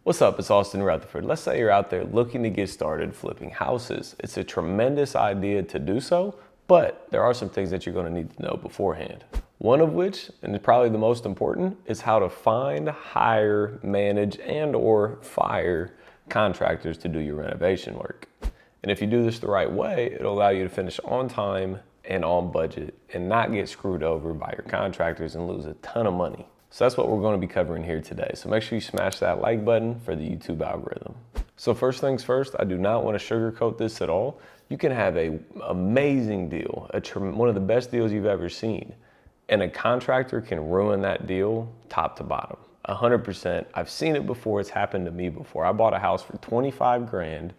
What's up, it's Austin Rutherford. Let's say you're out there looking to get started flipping houses. It's a tremendous idea to do so, but there are some things that you're going to need to know beforehand. One of which, and probably the most important, is how to find, hire, manage, and or fire contractors to do your renovation work. And if you do this the right way, it'll allow you to finish on time and on budget and not get screwed over by your contractors and lose a ton of money. So that's what we're going to be covering here today. So make sure you smash that like button for the YouTube algorithm. So first things first, I do not want to sugarcoat this at all. You can have an amazing deal, one of the best deals you've ever seen, and a contractor can ruin that deal top to bottom. 100%. I've seen it before. It's happened to me before. I bought a house for 25 grand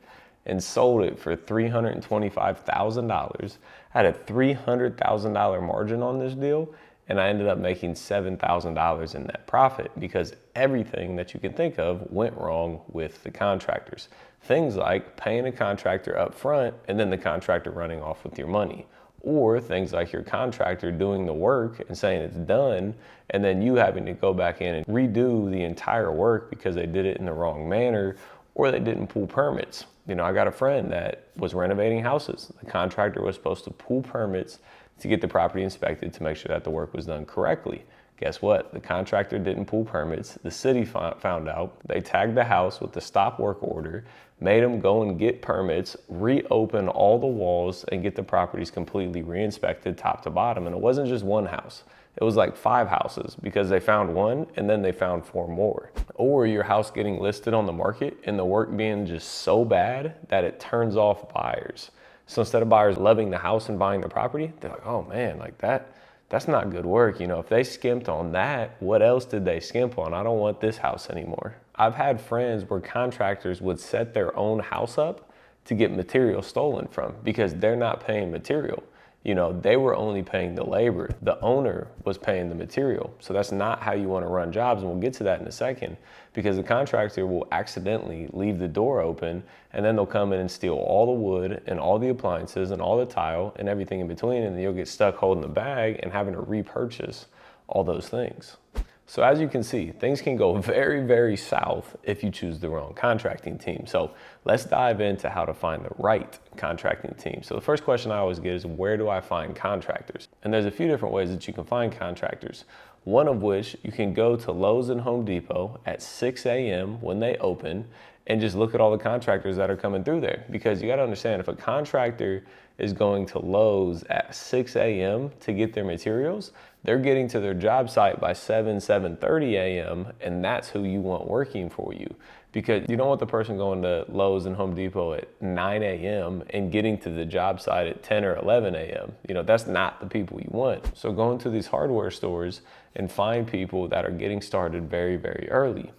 and sold it for $325,000. I had a $300,000 margin on this deal, and I ended up making $7,000 in net profit because everything that you can think of went wrong with the contractors. Things like paying a contractor up front and then the contractor running off with your money. Or things like your contractor doing the work and saying it's done, and then you having to go back in and redo the entire work because they did it in the wrong manner or they didn't pull permits. You know, I got a friend that was renovating houses. The contractor was supposed to pull permits to get the property inspected to make sure that the work was done correctly. Guess what? The contractor didn't pull permits. The city found out. They tagged the house with the stop work order, made them go and get permits, reopen all the walls, and get the properties completely re-inspected top to bottom. And it wasn't just one house. It was like 5 houses because they found one and then they found 4 more. Or your house getting listed on the market and the work being just so bad that it turns off buyers. So instead of buyers loving the house and buying the property, they're like, oh man, like that's not good work. You know, if they skimped on that, what else did they skimp on? I don't want this house anymore. I've had friends where contractors would set their own house up to get material stolen from because they're not paying material. You know, they were only paying the labor. The owner was paying the material. So that's not how you want to run jobs. And we'll get to that in a second because the contractor will accidentally leave the door open and then they'll come in and steal all the wood and all the appliances and all the tile and everything in between. And then you'll get stuck holding the bag and having to repurchase all those things. So as you can see, things can go very, very south if you choose the wrong contracting team. So let's dive into how to find the right contracting team. So the first question I always get is, where do I find contractors? And there's a few different ways that you can find contractors. One of which, you can go to Lowe's and Home Depot at 6 a.m. when they open and just look at all the contractors that are coming through there. Because you got to understand, if a contractor is going to Lowe's at 6 a.m. to get their materials, they're getting to their job site by 7:30 a.m. and that's who you want working for you. Because you don't want the person going to Lowe's and Home Depot at 9 a.m. and getting to the job site at 10 or 11 a.m. You know, that's not the people you want. So go into these hardware stores and find people that are getting started very, very early.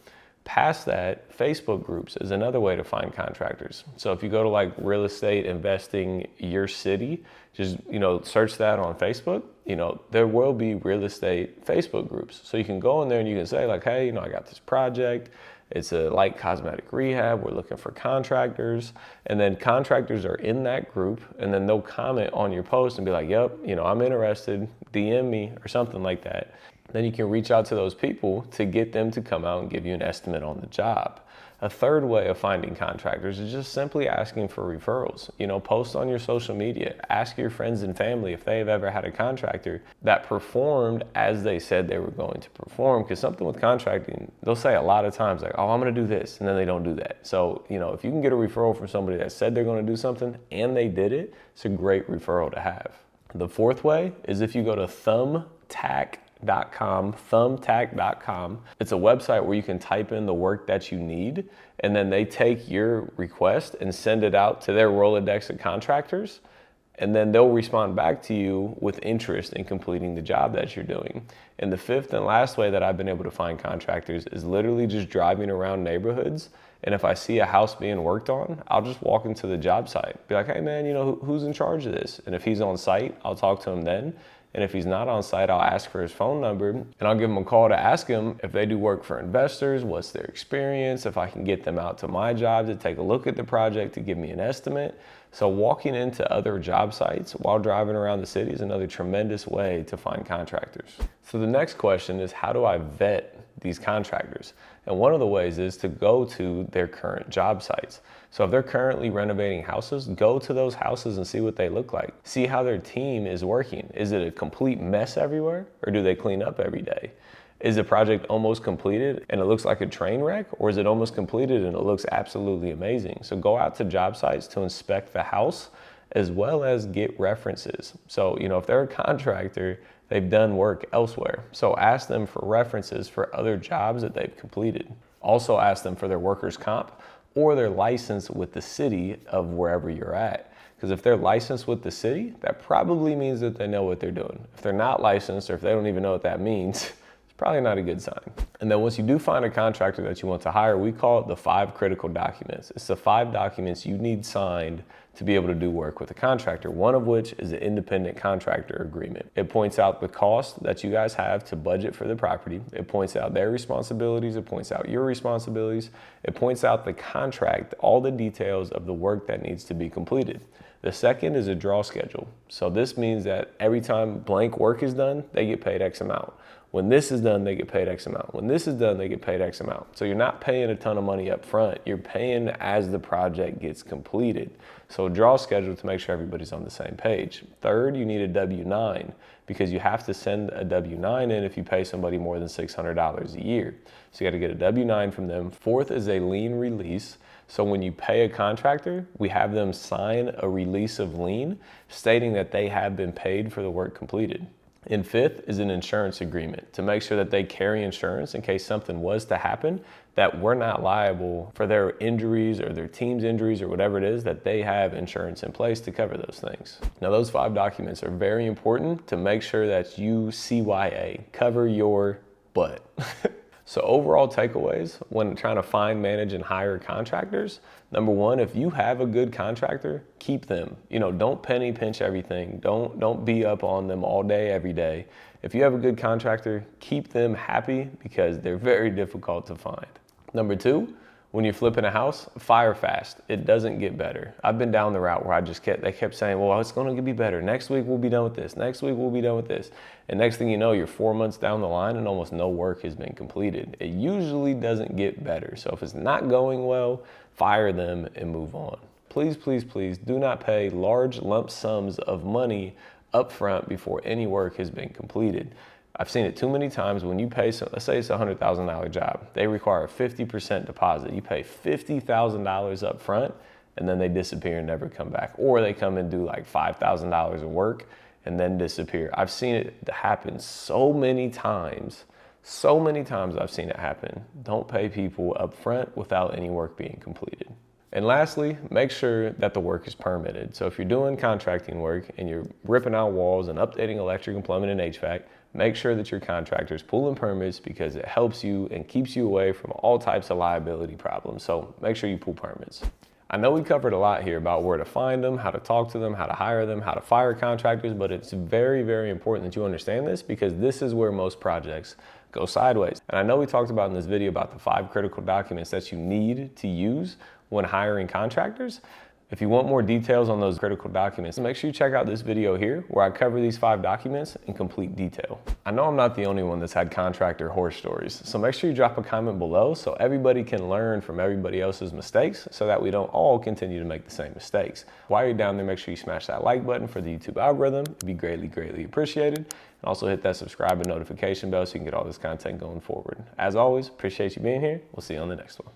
Past that, Facebook groups is another way to find contractors. So if you go to like real estate investing your city, just, you know, search that on Facebook, you know, there will be real estate Facebook groups. So you can go in there and you can say like, hey, you know, I got this project. It's a light cosmetic rehab. We're looking for contractors. And then contractors are in that group and then they'll comment on your post and be like, yep, you know, I'm interested, DM me or something like that. Then you can reach out to those people to get them to come out and give you an estimate on the job. A third way of finding contractors is just simply asking for referrals. You know, post on your social media, ask your friends and family if they've ever had a contractor that performed as they said they were going to perform. Because something with contracting, they'll say a lot of times like, oh, I'm going to do this, and then they don't do that. So, you know, if you can get a referral from somebody that said they're going to do something and they did it, it's a great referral to have. The fourth way is if you go to thumbtack.com. It's a website where you can type in the work that you need, and then they take your request and send it out to their Rolodex of contractors, and then they'll respond back to you with interest in completing the job that you're doing. And the fifth and last way that I've been able to find contractors is literally just driving around neighborhoods, and if I see a house being worked on, I'll just walk into the job site, be like, hey man, you know, who's in charge of this? And if he's on site, I'll talk to him then. And if he's not on site, I'll ask for his phone number and I'll give him a call to ask him if they do work for investors, what's their experience, if I can get them out to my job to take a look at the project to give me an estimate. So walking into other job sites while driving around the city is another tremendous way to find contractors. So the next question is, how do I vet these contractors. And one of the ways is to go to their current job sites. So if they're currently renovating houses, go to those houses and see what they look like. See how their team is working. Is it a complete mess everywhere, or do they clean up every day? Is the project almost completed and it looks like a train wreck, or is it almost completed and it looks absolutely amazing? So go out to job sites to inspect the house as well as get references. So, if they're a contractor, they've done work elsewhere. So ask them for references for other jobs that they've completed. Also ask them for their workers' comp or their license with the city of wherever you're at. Because if they're licensed with the city, that probably means that they know what they're doing. If they're not licensed, or if they don't even know what that means, probably not a good sign. And then once you do find a contractor that you want to hire, we call it the 5 critical documents. It's the 5 documents you need signed to be able to do work with a contractor, one of which is an independent contractor agreement. It points out the cost that you guys have to budget for the property. It points out their responsibilities. It points out your responsibilities. It points out the contract, all the details of the work that needs to be completed. The second is a draw schedule. So this means that every time blank work is done, they get paid X amount. When this is done, they get paid X amount. When this is done, they get paid X amount. So you're not paying a ton of money up front. You're paying as the project gets completed. So draw schedule to make sure everybody's on the same page. Third, you need a W-9 because you have to send a W-9 in if you pay somebody more than $600 a year. So you got to get a W-9 from them. Fourth is a lien release. So when you pay a contractor, we have them sign a release of lien stating that they have been paid for the work completed. And fifth is an insurance agreement to make sure that they carry insurance in case something was to happen, that we're not liable for their injuries or their team's injuries or whatever it is, that they have insurance in place to cover those things. Now, those 5 documents are very important to make sure that you CYA, cover your butt. So overall takeaways when trying to find, manage, and hire contractors, number 1, if you have a good contractor, keep them. Don't penny pinch everything. Don't be up on them all day, every day. If you have a good contractor, keep them happy because they're very difficult to find. Number 2, when you're flipping a house, fire fast. It doesn't get better. I've been down the route where they kept saying, well, it's going to be better. Next week we'll be done with this. Next week we'll be done with this. And next thing you know, you're 4 months down the line and almost no work has been completed. It usually doesn't get better. So if it's not going well, fire them and move on. Please, please, please do not pay large lump sums of money up front before any work has been completed. I've seen it too many times when you pay, let's say it's a $100,000 job. They require a 50% deposit. You pay $50,000 up front and then they disappear and never come back. Or they come and do like $5,000 of work and then disappear. I've seen it happen so many times. So many times I've seen it happen. Don't pay people up front without any work being completed. And lastly, make sure that the work is permitted. So if you're doing contracting work and you're ripping out walls and updating electric and plumbing and HVAC, make sure that your contractor's pulling permits because it helps you and keeps you away from all types of liability problems. So make sure you pull permits. I know we covered a lot here about where to find them, how to talk to them, how to hire them, how to fire contractors, but it's very, very important that you understand this because this is where most projects go sideways. And I know we talked about in this video about the 5 critical documents that you need to use when hiring contractors. If you want more details on those critical documents, make sure you check out this video here where I cover these 5 documents in complete detail. I know I'm not the only one that's had contractor horror stories, so make sure you drop a comment below so everybody can learn from everybody else's mistakes so that we don't all continue to make the same mistakes. While you're down there, make sure you smash that like button for the YouTube algorithm. It'd be greatly, greatly appreciated. And also hit that subscribe and notification bell so you can get all this content going forward. As always, appreciate you being here. We'll see you on the next one.